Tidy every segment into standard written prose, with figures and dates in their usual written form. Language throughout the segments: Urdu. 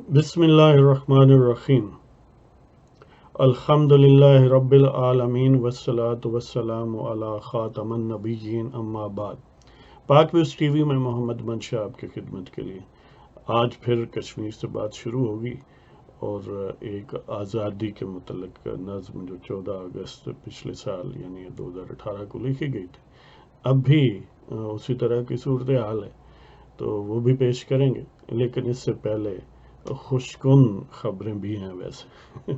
بسم اللہ الرحمن الرحیم الحمد للہ رب العالمین والصلاة والسلام علی خاتم النبیین اما بعد۔ پاک ویوز ٹی وی میں محمد منشا آپ کی خدمت کے لیے آج پھر کشمیر سے بات شروع ہوگی اور ایک آزادی کے متعلق نظم جو 14 اگست پچھلے سال یعنی 2018 کو لکھی گئی تھی اب بھی اسی طرح کی صورتحال ہے تو وہ بھی پیش کریں گے، لیکن اس سے پہلے خوشکن خبریں بھی ہیں ویسے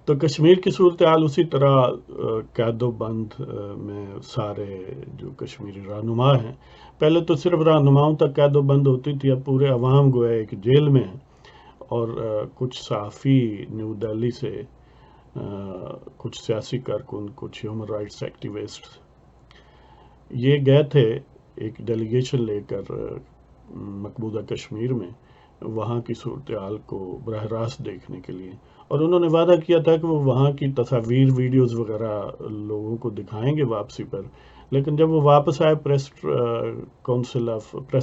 تو کشمیر کی صورتحال اسی طرح قید و بند میں سارے جو کشمیری رہنما ہیں، پہلے تو صرف رہنماؤں تک قید و بند ہوتی تھی، اب پورے عوام گویا ایک جیل میں ہیں اور کچھ صحافی نیو دہلی سے، کچھ سیاسی کارکن، کچھ ہیومن رائٹس ایکٹیوسٹ یہ گئے تھے ایک ڈیلیگیشن لے کر مقبوضہ کشمیر میں وہاں کی صورتحال کو براہ راست دیکھنے کے لیے، اور انہوں نے وعدہ کیا تھا کہ وہ وہاں کی تصاویر ویڈیوز وغیرہ لوگوں کو دکھائیں گے واپسی پر، لیکن جب وہ واپس آئے پریس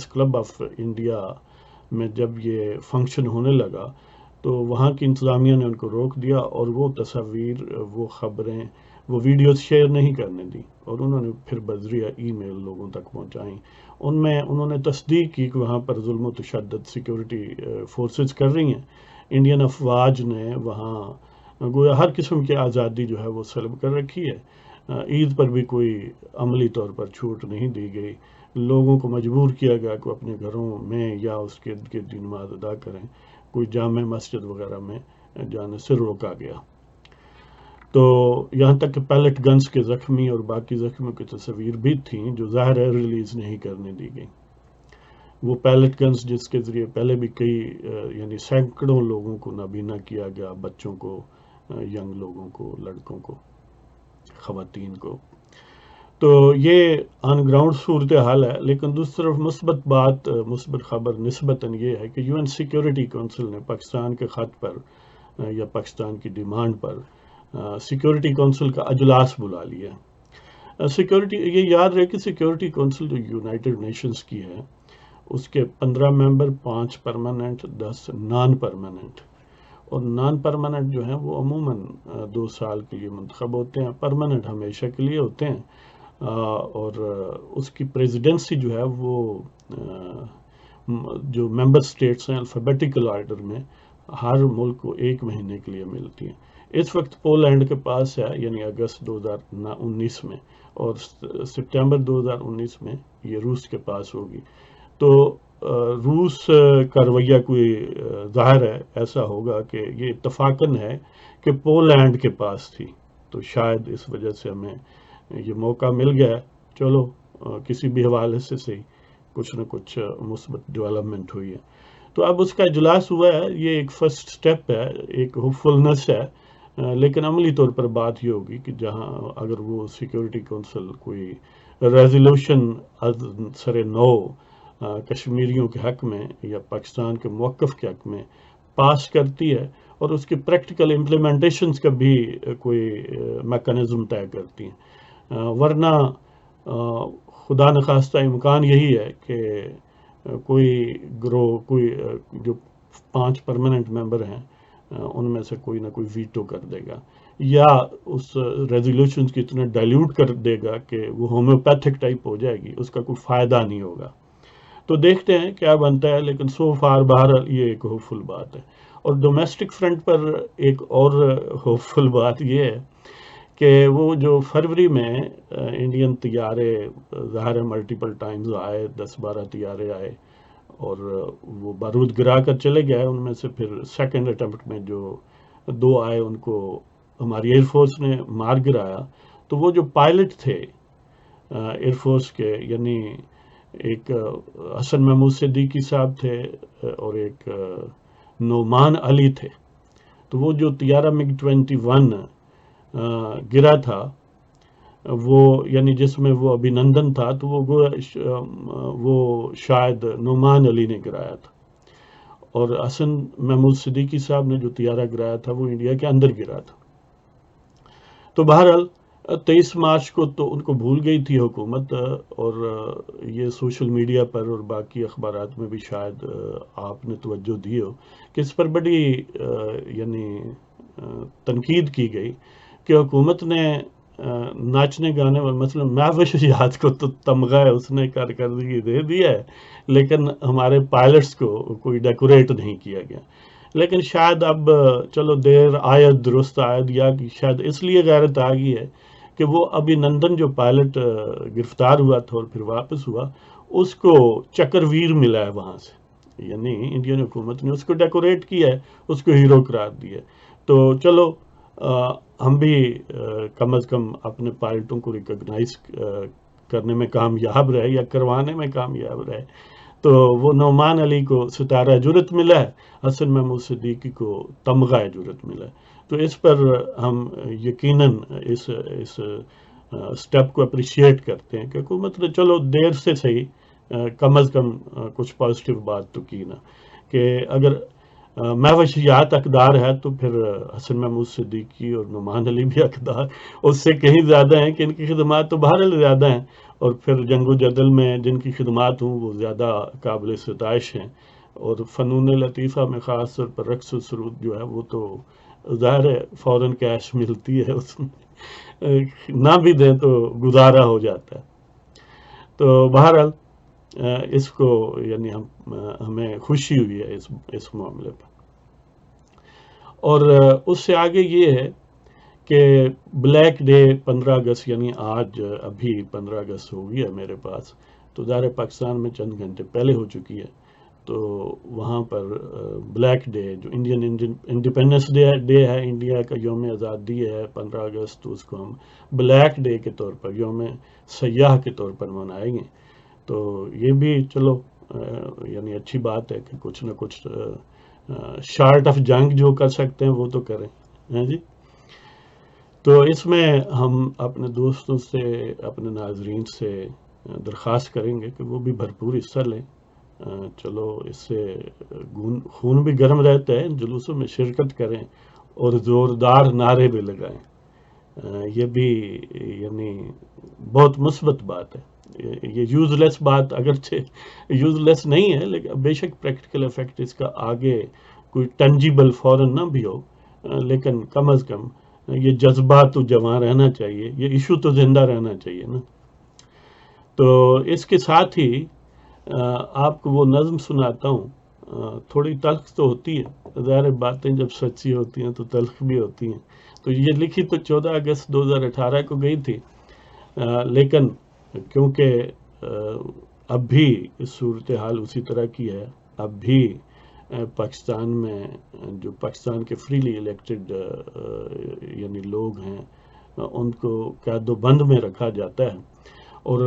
کلب آف انڈیا میں جب یہ فنکشن ہونے لگا تو وہاں کی انتظامیہ نے ان کو روک دیا اور وہ تصاویر، وہ خبریں، وہ ویڈیوز شیئر نہیں کرنے دی، اور انہوں نے پھر بذریعہ ای میل لوگوں تک پہنچائیں۔ ان میں انہوں نے تصدیق کی کہ وہاں پر ظلم و تشدد سیکیورٹی فورسز کر رہی ہیں، انڈین افواج نے وہاں گویا ہر قسم کی آزادی جو ہے وہ سلب کر رکھی ہے، عید پر بھی کوئی عملی طور پر چھوٹ نہیں دی گئی، لوگوں کو مجبور کیا گیا کہ اپنے گھروں میں یا اس کے ارد گرد نماز ادا کریں، کوئی جامع مسجد وغیرہ میں جانے سے روکا گیا، تو یہاں تک کہ پیلٹ گنز کے زخمی اور باقی زخمیوں کی تصاویر بھی تھیں جو ظاہر ہے ریلیز نہیں کرنے دی گئی۔ وہ پیلٹ گنز جس کے ذریعے پہلے بھی کئی یعنی سینکڑوں لوگوں کو نابینا کیا گیا، بچوں کو، ینگ لوگوں کو، لڑکوں کو، خواتین کو، تو یہ آن گراؤنڈ صورتحال ہے۔ لیکن دوسری طرف مثبت خبر نسبتاً یہ ہے کہ یو این سیکیورٹی کونسل نے پاکستان کے خط پر یا پاکستان کی ڈیمانڈ پر سیکیورٹی کونسل کا اجلاس بلا لیا۔ سیکیورٹی، یہ یاد رہے کہ سیکیورٹی کونسل جو یونائٹڈ نیشنز کی ہے اس کے 15 ممبر، 5 پرماننٹ، 10 نان پرماننٹ، اور نان پرماننٹ جو ہیں وہ عموماً 2 سال کے لیے منتخب ہوتے ہیں، پرماننٹ ہمیشہ کے لیے ہوتے ہیں، اور اس کی پریزیڈنسی جو ہے وہ جو ممبر سٹیٹس ہیں الفابیٹیکل آرڈر میں ہر ملک کو 1 مہینے کے لیے ملتی ہیں۔ اس وقت پولینڈ کے پاس ہے، یعنی اگست 2019 میں، اور سپتمبر 2019 میں یہ روس کے پاس ہوگی، تو روس کا رویہ کوئی ظاہر ہے ایسا ہوگا کہ یہ اتفاقاً ہے کہ پولینڈ کے پاس تھی، تو شاید اس وجہ سے ہمیں یہ موقع مل گیا ہے، چلو کسی بھی حوالے سے صحیح کچھ نہ کچھ مثبت ڈیولپمنٹ ہوئی ہے۔ تو اب اس کا اجلاس ہوا ہے، یہ ایک فرسٹ سٹیپ ہے، ایک ہوپ فلنس ہے، لیکن عملی طور پر بات یہ ہوگی کہ جہاں اگر وہ سیکیورٹی کونسل کوئی ریزولوشن سر نو کشمیریوں کے حق میں یا پاکستان کے موقف کے حق میں پاس کرتی ہے اور اس کی پریکٹیکل امپلیمنٹیشنز کا بھی کوئی میکانزم طے کرتی ہیں، ورنہ خدا نخواستہ امکان یہی ہے کہ کوئی گروہ، کوئی جو 5 پرماننٹ ممبر ہیں ان میں سے کوئی نہ کوئی ویٹو کر دے گا یا اس ریزولوشن کی اتنا ڈائلیوٹ کر دے گا کہ وہ ہومیوپیتھک ٹائپ ہو جائے گی، اس کا کوئی فائدہ نہیں ہوگا۔ تو دیکھتے ہیں کیا بنتا ہے، لیکن سو فار بہرحال یہ ایک ہوپ فل بات ہے۔ اور ڈومیسٹک فرنٹ پر ایک اور ہوپ فل بات یہ ہے کہ وہ جو فروری میں انڈین طیارے ظاہر ہے ملٹیپل ٹائمز آئے، 10-12 طیارے آئے اور وہ بارود گرا کر چلے گئے، ان میں سے پھر سیکنڈ اٹمپٹ میں جو 2 آئے ان کو ہماری ایئر فورس نے مار گرایا، تو وہ جو پائلٹ تھے ایئر فورس کے، یعنی ایک حسن محمود صدیقی صاحب تھے اور ایک نعمان علی تھے، تو وہ جو طیارہ MiG 21 گرا تھا وہ، یعنی جس میں وہ ابھینندن تھا، تو وہ شاید نعمان علی نے گرایا تھا، اور حسن محمود صدیقی صاحب نے جو طیارہ گرایا تھا وہ انڈیا کے اندر گرا تھا۔ تو بہرحال 23 مارچ کو تو ان کو بھول گئی تھی حکومت، اور یہ سوشل میڈیا پر اور باقی اخبارات میں بھی شاید آپ نے توجہ دی ہو کہ اس پر بڑی یعنی تنقید کی گئی کہ حکومت نے ناچنے گانے میں مثلا محوش یاد کو تو تمغہ اس نے کارکردگی دے دیا ہے، لیکن ہمارے پائلٹس کو کوئی ڈیکوریٹ نہیں کیا گیا. لیکن شاید اب چلو دیر آید درست آید، یا شاید اس لیے غیرت آ گئی ہے کہ وہ ابھی نندن جو پائلٹ گرفتار ہوا تھا اور پھر واپس ہوا، اس کو چکر ویر ملا ہے وہاں سے، یعنی انڈین حکومت نے اس کو ڈیکوریٹ کیا ہے، اس کو ہیرو قرار دیا ہے. تو چلو ہم بھی کم از کم اپنے پائلٹوں کو ریکگنائز کرنے میں کامیاب رہے یا کروانے میں کامیاب رہے. تو وہ نعمان علی کو ستارہ جرت ملا ہے، حسن محمود صدیقی کو تمغہ جرت ملا ہے. تو اس پر ہم یقیناً اس سٹیپ کو اپریشیٹ کرتے ہیں کہ حکومت نے چلو دیر سے صحیح کم از کم کچھ پازیٹیو بات تو کی نا، کہ اگر محوشیات اقدار ہے تو پھر حسن محمود صدیقی اور نعمان علی بھی اقدار اس سے کہیں زیادہ ہیں، کہ ان کی خدمات تو بہرحال زیادہ ہیں، اور پھر جنگ و جدل میں جن کی خدمات ہوں وہ زیادہ قابل ستائش ہیں. اور فنون لطیفہ میں خاص طور پر رقص و سرود جو ہے وہ تو ظاہر ہے فوراً کیش ملتی ہے، اس میں نہ بھی دیں تو گزارا ہو جاتا ہے. تو بہرحال اس کو یعنی ہمیں خوشی ہوئی ہے اس معاملے پر. اور اس سے آگے یہ ہے کہ بلیک ڈے 15 اگست، یعنی آج ابھی 15 اگست ہو گئی ہے میرے پاس، تو ظاہر پاکستان میں چند گھنٹے پہلے ہو چکی ہے. تو وہاں پر بلیک ڈے جو انڈین انڈیپینڈنس ڈے ہے، انڈیا کا یوم آزادی ہے 15 اگست، تو اس کو ہم بلیک ڈے کے طور پر، یوم سیاح کے طور پر منائیں گے. تو یہ بھی چلو یعنی اچھی بات ہے کہ کچھ نہ کچھ شارٹ آف جنگ جو کر سکتے ہیں وہ تو کریں. جی، تو اس میں ہم اپنے دوستوں سے، اپنے ناظرین سے درخواست کریں گے کہ وہ بھی بھرپور حصہ لیں. چلو اس سے خون بھی گرم رہتا ہے، جلوسوں میں شرکت کریں اور زوردار نعرے بھی لگائیں. یہ بھی یعنی بہت مثبت بات ہے. یہ یوز لیس بات اگرچہ یوز لیس نہیں ہے، لیکن بے شک پریکٹیکل ایفیکٹ اس کا آگے کوئی ٹنجیبل فوراً نہ بھی ہو، لیکن کم از کم یہ جذبہ تو جوان رہنا چاہیے، یہ ایشو تو زندہ رہنا چاہیے نا. تو اس کے ساتھ ہی آپ کو وہ نظم سناتا ہوں، تھوڑی تلخ تو ہوتی ہے، ظاہر باتیں جب سچی ہوتی ہیں تو تلخ بھی ہوتی ہیں. تو یہ لکھی تو 14 اگست 2018 کو گئی تھی، لیکن کیونکہ اب بھی صورتحال اسی طرح کی ہے، اب بھی پاکستان میں جو پاکستان کے فریلی الیکٹڈ یعنی لوگ ہیں ان کو قید و بند میں رکھا جاتا ہے. اور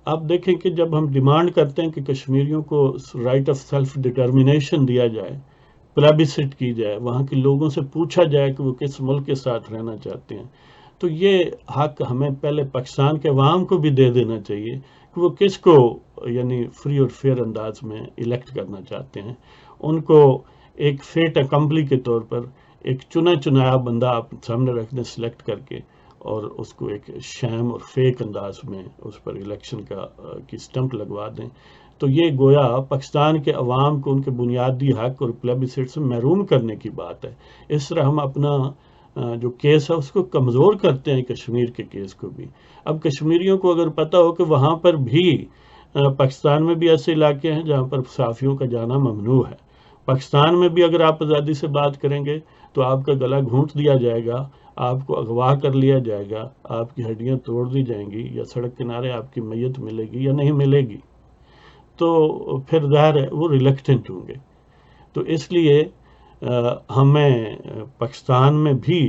آپ دیکھیں کہ جب ہم ڈیمانڈ کرتے ہیں کہ کشمیریوں کو رائٹ آف سیلف ڈٹرمنیشن دیا جائے، پلیبسٹ کی جائے، وہاں کے لوگوں سے پوچھا جائے کہ وہ کس ملک کے ساتھ رہنا چاہتے ہیں، تو یہ حق ہمیں پہلے پاکستان کے عوام کو بھی دے دینا چاہیے کہ وہ کس کو یعنی فری اور فیئر انداز میں الیکٹ کرنا چاہتے ہیں. ان کو ایک فیٹ اکمپلی کے طور پر ایک چنا چنایا بندہ آپ سامنے رکھ دیں سلیکٹ کر کے، اور اس کو ایک شیم اور فیک انداز میں اس پر الیکشن کی سٹمپ لگوا دیں. تو یہ گویا پاکستان کے عوام کو ان کے بنیادی حق اور پلیبسٹ سے محروم کرنے کی بات ہے. اس طرح ہم اپنا جو کیس ہے اس کو کمزور کرتے ہیں، کشمیر کے کیس کو بھی. اب کشمیریوں کو اگر پتہ ہو کہ وہاں پر بھی پاکستان میں بھی ایسے علاقے ہیں جہاں پر صحافیوں کا جانا ممنوع ہے، پاکستان میں بھی اگر آپ آزادی سے بات کریں گے تو آپ کا گلا گھونٹ دیا جائے گا، آپ کو اغوا کر لیا جائے گا، آپ کی ہڈیاں توڑ دی جائیں گی، یا سڑک کنارے آپ کی میت ملے گی یا نہیں ملے گی. تو پھر ظاہر ہے وہ ریلیکٹنٹ ہوں گے. تو اس لیے ہمیں پاکستان میں بھی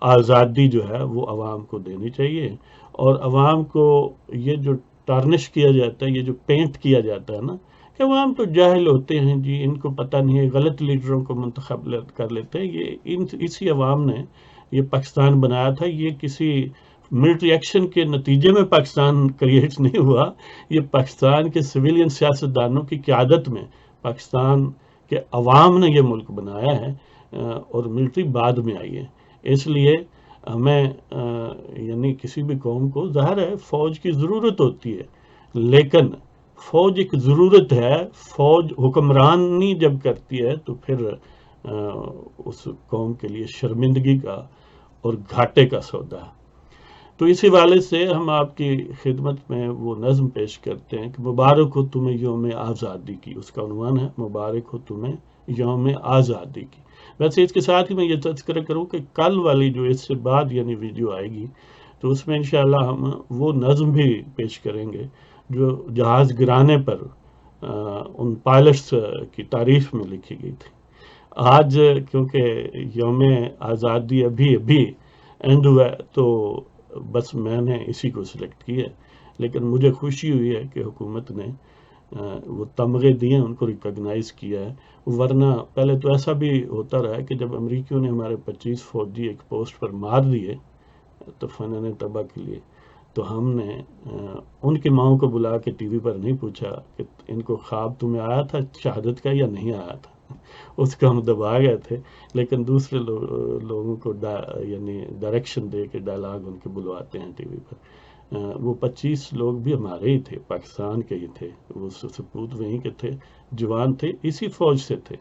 آزادی جو ہے وہ عوام کو دینی چاہیے. اور عوام کو یہ جو ٹارنش کیا جاتا ہے، یہ جو پینٹ کیا جاتا ہے نا کہ عوام تو جاہل ہوتے ہیں جی، ان کو پتہ نہیں ہے، غلط لیڈروں کو منتخب کر لیتے ہیں، یہ اسی عوام نے یہ پاکستان بنایا تھا. یہ کسی ملٹری ایکشن کے نتیجے میں پاکستان کریٹ نہیں ہوا، یہ پاکستان کے سویلین سیاستدانوں کی قیادت میں پاکستان کہ عوام نے یہ ملک بنایا ہے، اور ملٹری بعد میں آئی ہے. اس لیے ہمیں یعنی کسی بھی قوم کو ظاہر ہے فوج کی ضرورت ہوتی ہے، لیکن فوج ایک ضرورت ہے، فوج حکمرانی جب کرتی ہے تو پھر اس قوم کے لیے شرمندگی کا اور گھاٹے کا سودا ہے۔ تو اسی حوالے سے ہم آپ کی خدمت میں وہ نظم پیش کرتے ہیں کہ مبارک ہو تمہیں یوم آزادی کی، اس کا عنوان ہے مبارک ہو تمہیں یوم آزادی کی۔ ویسے اس کے ساتھ ہی میں یہ تذکرہ کروں کہ کل والی جو اس سے بعد یعنی ویڈیو آئے گی تو اس میں انشاءاللہ ہم وہ نظم بھی پیش کریں گے جو جہاز گرانے پر ان پائلٹس کی تعریف میں لکھی گئی تھی۔ آج کیونکہ یوم آزادی ابھی اینڈ ہوا ہے تو بس میں نے اسی کو سلیکٹ کیا ہے، لیکن مجھے خوشی ہوئی ہے کہ حکومت نے وہ تمغے دیے، ان کو ریکگنائز کیا ہے، ورنہ پہلے تو ایسا بھی ہوتا رہا ہے کہ جب امریکیوں نے ہمارے 25 فوجی ایک پوسٹ پر مار دیے تو فنن تباہ کے لیے، تو ہم نے ان کی ماؤں کو بلا کے ٹی وی پر نہیں پوچھا کہ ان کو خواب تمہیں آیا تھا شہادت کا یا نہیں آیا تھا، اس کو ہم دبا گئے تھے، لیکن دوسرے لوگوں کو یعنی ڈائریکشن دے کے ڈائلاگ ان کے بلواتے ہیں ٹی وی پر۔ وہ 25 لوگ بھی ہمارے ہی تھے، پاکستان کے ہی تھے، وہ سپوت وہیں کے تھے، جوان تھے، اسی فوج سے تھے،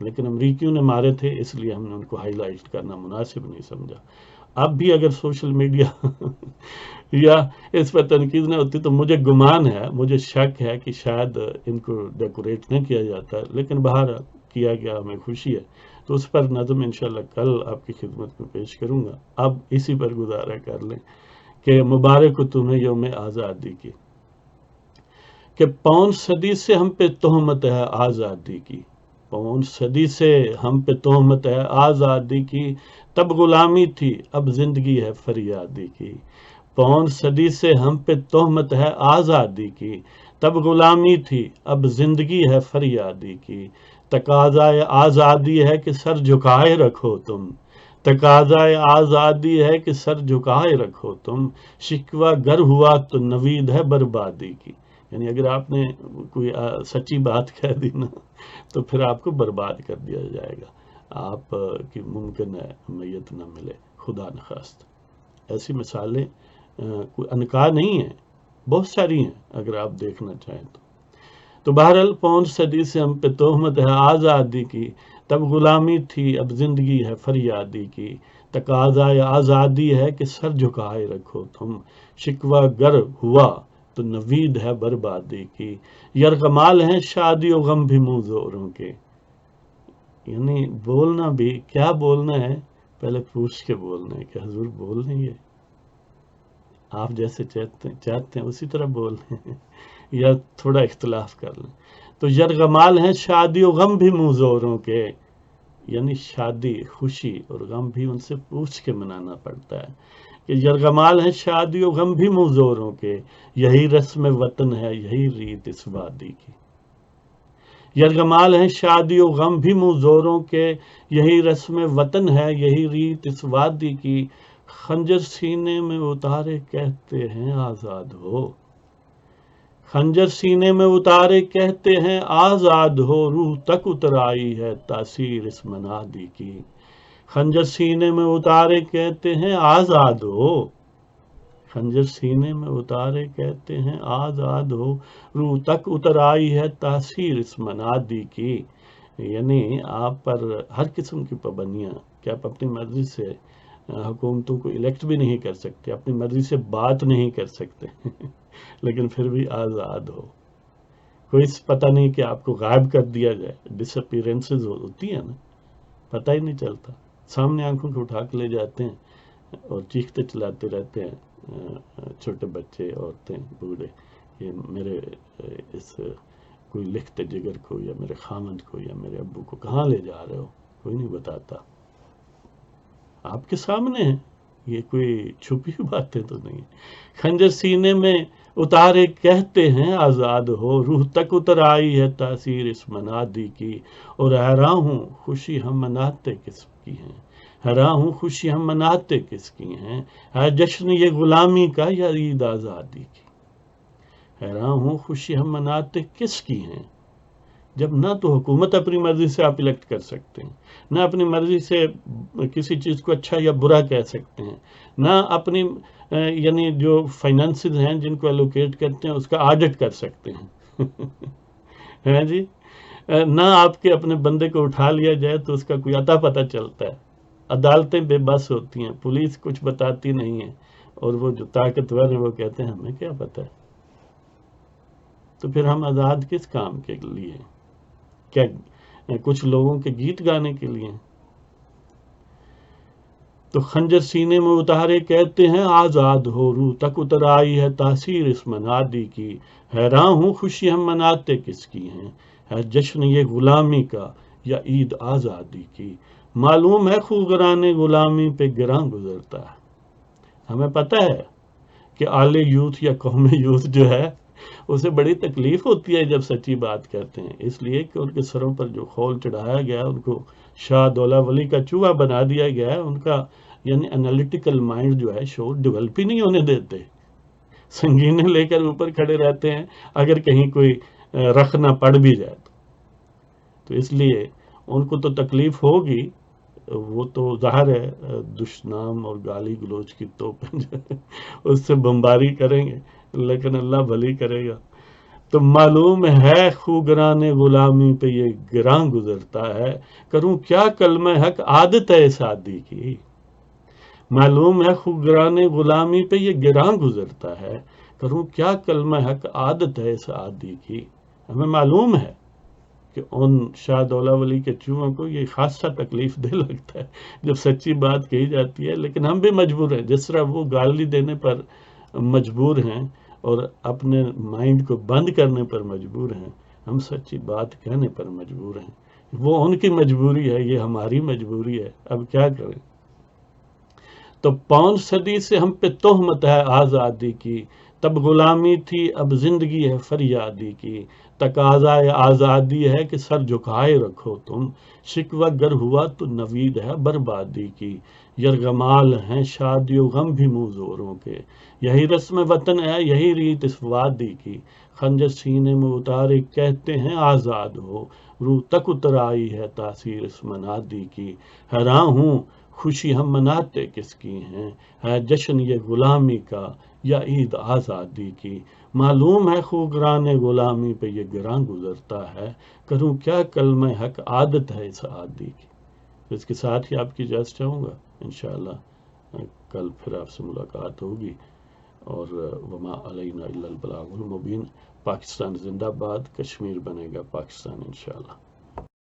لیکن امریکیوں نے مارے تھے، اس لیے ہم نے ان کو ہائی لائٹ کرنا مناسب نہیں سمجھا۔ اب بھی اگر سوشل میڈیا یا اس پر تنقید نہ ہوتی تو مجھے گمان ہے، مجھے شک ہے کہ شاید ان کو ڈیکوریٹ نہ کیا جاتا، لیکن باہر کیا گیا، ہمیں خوشی ہے، تو اس پر نظم انشاءاللہ کل آپ کی خدمت میں پیش کروں گا۔ اب اسی پر گزارا کر لیں کہ مبارک ہو تمہیں یوم آزادی کی، کہ 5 صدی سے ہم پہ تہمت ہے آزادی کی، 5 صدی سے ہم پہ تہمت ہے آزادی کی، تب غلامی تھی اب زندگی ہے فریادی کی، 5 صدی سے ہم پہ تہمت ہے آزادی کی، تب غلامی تھی اب زندگی ہے فریادی کی، تقاضائے آزادی ہے کہ سر جھکائے رکھو تم، تقاضائے آزادی ہے کہ سر جھکائے رکھو تم، شکوہ گر ہوا تو نوید ہے بربادی کی، یعنی اگر آپ نے کوئی سچی بات کہہ دی نا تو پھر آپ کو برباد کر دیا جائے گا، آپ کی ممکن ہے میت نہ ملے، خدا نخواست۔ ایسی مثالیں کوئی انکار نہیں ہیں، بہت ساری ہیں اگر آپ دیکھنا چاہیں تو بہرحال 5 صدی سے ہم پہ تہمت ہے آزادی کی، تب غلامی تھی اب زندگی ہے فریادی کی، تقاضائے آزادی ہے کہ سر جھکائے رکھو تم، شکوہ گر ہوا تو نوید ہے بربادی کی، یرغمال ہیں شادی و غم بھی منہ زوروں کے، یعنی بولنا بھی کیا بولنا ہے، پہلے پوچھ کے بولنا ہے کہ حضور بول رہے ہیں، آپ جیسے چاہتے ہیں اسی طرح بول رہے ہیں یا تھوڑا اختلاف کر لیں۔ تو یرغمال ہیں شادی و غم بھی منہ زوروں کے، یعنی شادی خوشی اور غم بھی ان سے پوچھ کے منانا پڑتا ہے، کہ یرغمال ہیں شادی و غم بھی منہ زوروں کے، یہی رسم وطن ہے یہی ریت اس وادی کی، یرغمال ہیں شادی و غم بھی منہ زوروں کے، یہی رسم وطن ہے یہی ریت اس وادی کی، خنجر سینے میں اتارے کہتے ہیں آزاد ہو، خنجر سینے میں اتارے کہتے ہیں آزاد ہو، روح تک اتر آئی ہے تاثیر اس منادی کی، خنجر سینے میں اتارے کہتے ہیں آزاد ہو، خنجر سینے میں اتارے کہتے ہیں آزاد ہو، روح تک اتر آئی ہے تاثیر اس منادی کی، یعنی آپ پر ہر قسم کی پابندیاں کہ آپ اپنی مرضی سے حکومتوں کو الیکٹ بھی نہیں کر سکتے، اپنی مرضی سے بات نہیں کر سکتے لیکن پھر بھی آزاد ہو، کوئی پتہ نہیں کہ آپ کو غائب کر دیا جائے، ڈس اپیرنسز ہوتی ہیں نا، پتہ ہی نہیں چلتا، سامنے آنکھوں کو اٹھا کے لے جاتے ہیں اور چیختے چلاتے رہتے ہیں چھوٹے بچے، عورتیں، بوڑھے، یہ میرے اس کوئی لکھتے جگر کو یا میرے خامند کو یا میرے ابو کو کہاں لے جا رہے ہو، کوئی نہیں بتاتا، آپ کے سامنے ہیں، یہ کوئی چھپی ہوئی باتیں تو نہیں، خنجر سینے میں اتارے کہتے ہیں آزاد ہو، روح تک اتر آئی ہے تاثیر اس منادی کی، اور حیراں ہوں خوشی ہم مناتے کس کی ہیں، حیراں ہوں خوشی ہم مناتے کس کی ہیں، ہے جشن یہ غلامی کا یا عید آزادی کی، حیراں ہوں خوشی ہم مناتے کس کی ہیں، جب نہ تو حکومت اپنی مرضی سے آپ الیکٹ کر سکتے ہیں، نہ اپنی مرضی سے کسی چیز کو اچھا یا برا کہہ سکتے ہیں، نہ اپنی یعنی جو فائنانسز ہیں جن کو ایلوکیٹ کرتے ہیں اس کا آڈٹ کر سکتے ہیں ہے جی، نہ آپ کے اپنے بندے کو اٹھا لیا جائے تو اس کا کوئی اتا پتہ چلتا ہے، عدالتیں بے بس ہوتی ہیں، پولیس کچھ بتاتی نہیں ہے، اور وہ جو طاقتور ہیں وہ کہتے ہیں ہمیں کیا پتہ ہے۔ تو پھر ہم آزاد کس کام کے لیے ہیں؟ کیا کچھ لوگوں کے گیت گانے کے لیے ہیں؟ تو خنجر سینے میں اتارے کہتے ہیں آزاد ہو، روح تک اتر آئی ہے تاثیر اس منادی کی، حیران ہوں خوشی ہم مناتے کس کی ہیں، ہے جشن یہ غلامی کا یا عید آزادی کی، معلوم ہے خوگران غلامی پہ گراں گزرتا ہے۔ ہمیں پتہ ہے کہ آل یوتھ یا قوم یوتھ جو ہے اسے بڑی تکلیف ہوتی ہے جب سچی بات کہتے ہیں، اس لیے کہ ان کے سروں پر جو خول چڑھایا گیا ہے، ان کو شاہ دولہ ولی کا چوہا بنا دیا گیا ہے، ان کا یعنی انالیٹیکل مائنڈ جو ہے شور ڈیولپ ہی نہیں ہونے دیتے، سنگینیں لے کر اوپر کھڑے رہتے ہیں اگر کہیں کوئی رخ نہ پڑ بھی جائے تو اس لیے ان کو تو تکلیف ہوگی، وہ تو ظاہر ہے دشنام اور گالی گلوچ کی توپ اس سے بمباری کریں گے، لیکن اللہ بھلی کرے گا۔ تو معلوم ہے خوگران غلامی پہ یہ گراں گزرتا ہے، کروں کیا کلمہ حق عادت ہے سادی کی، معلوم ہے خوگران غلامی پہ یہ گراں گزرتا ہے، کروں کیا کلمہ حق عادت ہے سادی کی۔ ہمیں معلوم ہے کہ ان شاہ دولہ ولی کے چوہوں کو یہ خاصا تکلیف دہ لگتا ہے جب سچی بات کہی جاتی ہے، لیکن ہم بھی مجبور ہیں، جس طرح وہ گالی دینے پر مجبور ہیں اور اپنے مائنڈ کو بند کرنے پر مجبور ہیں، ہم سچی بات کہنے پر مجبور ہیں۔ وہ ان کی مجبوری ہے، یہ ہماری مجبوری ہے، اب کیا کریں۔ تو 5 صدی سے ہم پہ تہمت ہے آزادی کی، تب غلامی تھی اب زندگی ہے فریادی کی، تقاضا آزادی ہے کہ سر جھکائے رکھو تم، شکوہ گر ہوا تو نوید ہے بربادی کی، یرغمال ہیں شادی و غم بھی منہ زوروں کے، یہی رسم وطن ہے یہی ریت اس وادی کی، خنجر سینے میں اتارے کہتے ہیں آزاد ہو، روح تک اتر آئی ہے تاثیر اس منادی کی، حیران ہوں خوشی ہم مناتے کس کی ہیں، ہے جشن یہ غلامی کا یا عید آزادی کی، معلوم ہے خوگران غلامی پہ یہ گراں گزرتا ہے، کروں کیا کلمہ حق عادت ہے اس عادی کی۔ اس کے ساتھ ہی آپ کی اجازت چاہوں گا، انشاءاللہ کل پھر آپ سے ملاقات ہوگی، اور وما علینا الا البلاغ المبین۔ پاکستان زندہ باد، کشمیر بنے گا پاکستان انشاءاللہ۔